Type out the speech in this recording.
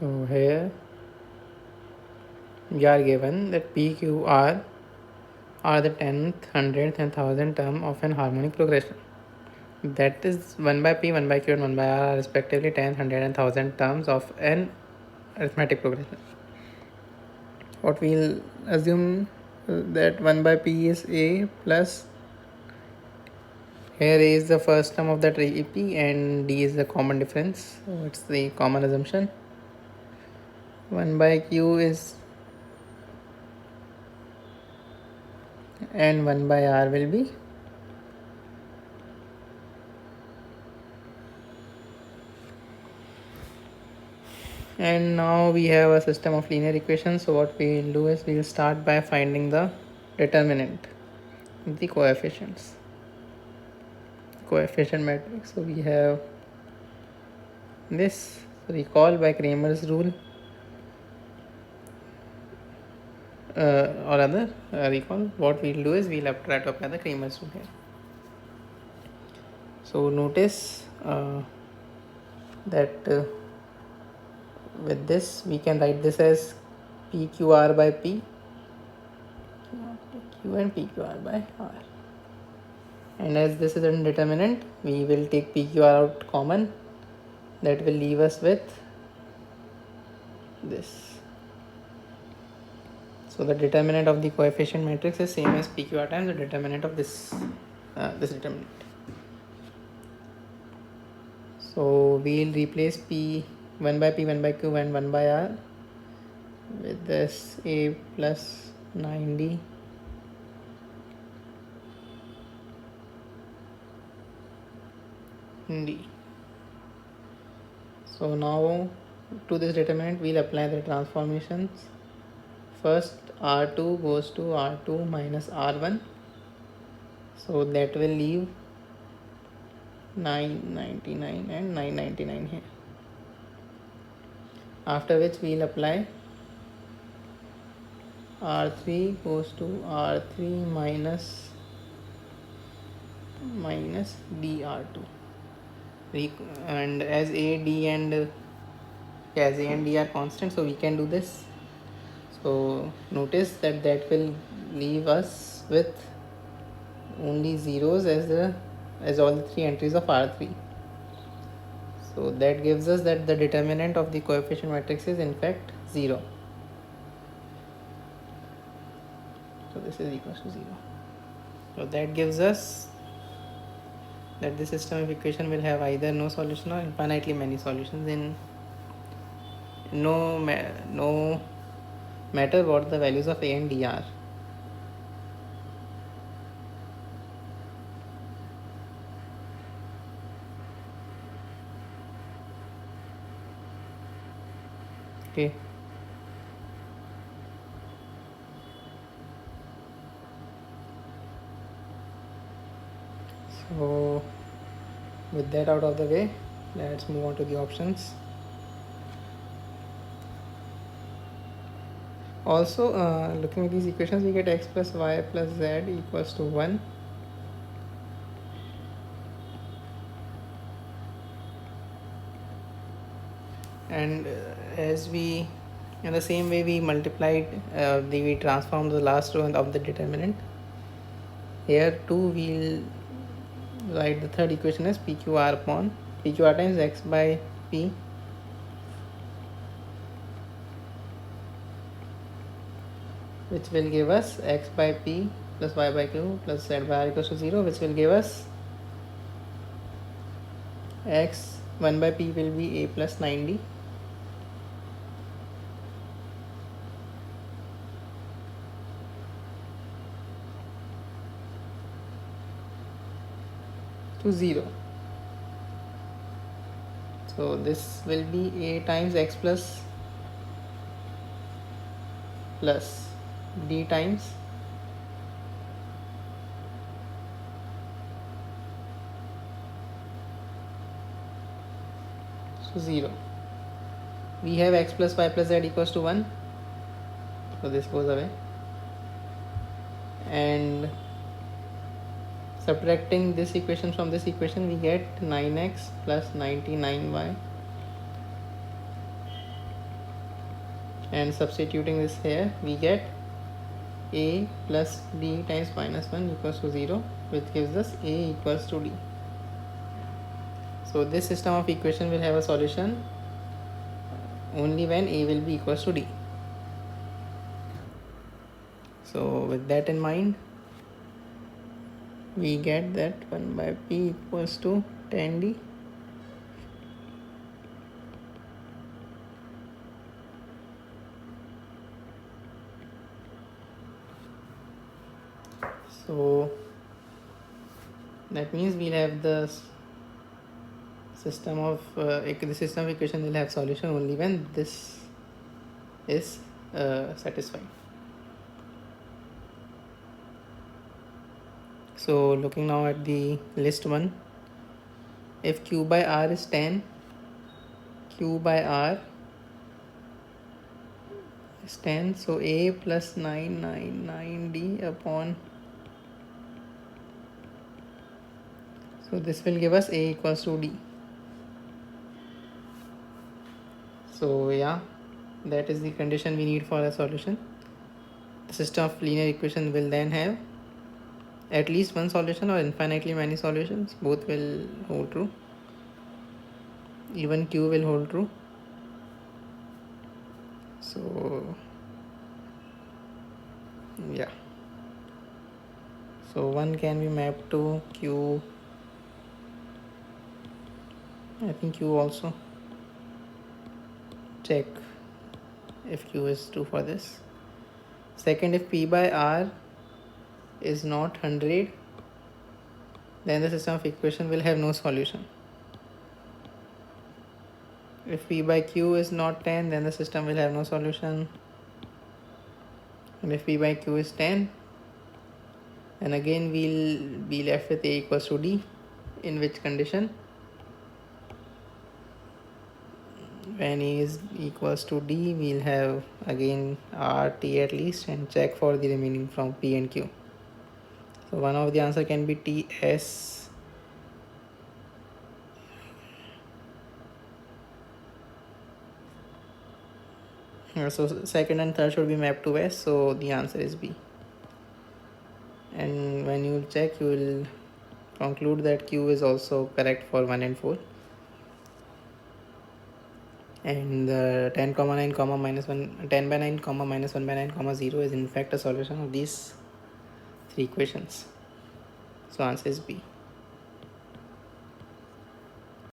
So here we are given that PQR are the 10th, 100th and 1000th term of an harmonic progression. That is 1 by P, 1 by Q and 1 by R are respectively 10th, 100 and 1000 terms of an arithmetic progression. What we'll assume that 1 by P is A plus, here A is the first term of that P and D is the common difference, so it's the common assumption. 1 by Q is, and 1 by R will be, and now we have a system of linear equations. So what we will do is we will start by finding the determinant, the coefficient matrix. So we have this, recall by Kramer's rule, or rather recall, what we'll do is we'll try to apply the Kramer's rule here. So notice that with this we can write this as PQR by P, Q and PQR by R. And as this is a determinant, we will take PQR out common. That will leave us with this. So the determinant of the coefficient matrix is same as PQR times the determinant of this determinant. So we'll replace P 1 by P, 1 by Q and 1 by R with this A plus 9D D. So now to this determinant we'll apply the transformations. First R2 goes to R2 minus R1, so that will leave 999 and 999 here. After which we'll apply R3 goes to R3 minus DR2, and as A, D and D are constant, so we can do this. So notice that will leave us with only zeros as all the three entries of R3. So that gives us that the determinant of the coefficient matrix is in fact 0. So this is equals to 0. So that gives us that the system of equation will have either no solution or infinitely many solutions in no matter what the values of A and D are. Okay. So with that out of the way, let's move on to the options. Also looking at these equations, we get x plus y plus z equals to 1. And as we, in the same way we multiplied, we transformed the last row of the determinant. Here too we'll write the third equation as PQR times x by P which will give us x by P plus y by Q plus z by R equals to 0, which will give us x 1 by P will be A plus 9D to 0. So this will be A times x plus D times so 0. We have x plus y plus z equals to 1, so this goes away, and subtracting this equation from this equation we get 9x plus 99y and substituting this here, we get a plus d times minus 1 equals to 0, which gives us a equals to d. So this system of equation will have a solution only when a will be equals to d. So with that in mind, we get that 1 by p equals to 10d. So that means we'll have the system of the system of equation will have solution only when this is satisfied. So looking now at the list 1, if q by r is 10, q by r is 10, so a plus 999d upon, so this will give us a equals to d. So yeah, that is the condition we need for a solution. The system of linear equation will then have at least one solution or infinitely many solutions. Both will hold true. Even q will hold true. So yeah, so one can be mapped to q, I think q also. Check if q is true for this. Second, if p by r is not 100, then the system of equation will have no solution. If p by q is not 10, then the system will have no solution. And if p by q is 10, and again we'll be left with a equals to d, in which condition when a is equals to d, we'll have again r t at least, and check for the remaining from p and q. So one of the answer can be ts, so second and third should be mapped to s, so the answer is b. And when you check, you will conclude that q is also correct for 1 and 4. And 10 comma 9 comma minus 1, 10 by 9 comma minus 1 by 9 comma 0 is in fact a solution of these three equations. So answer is B.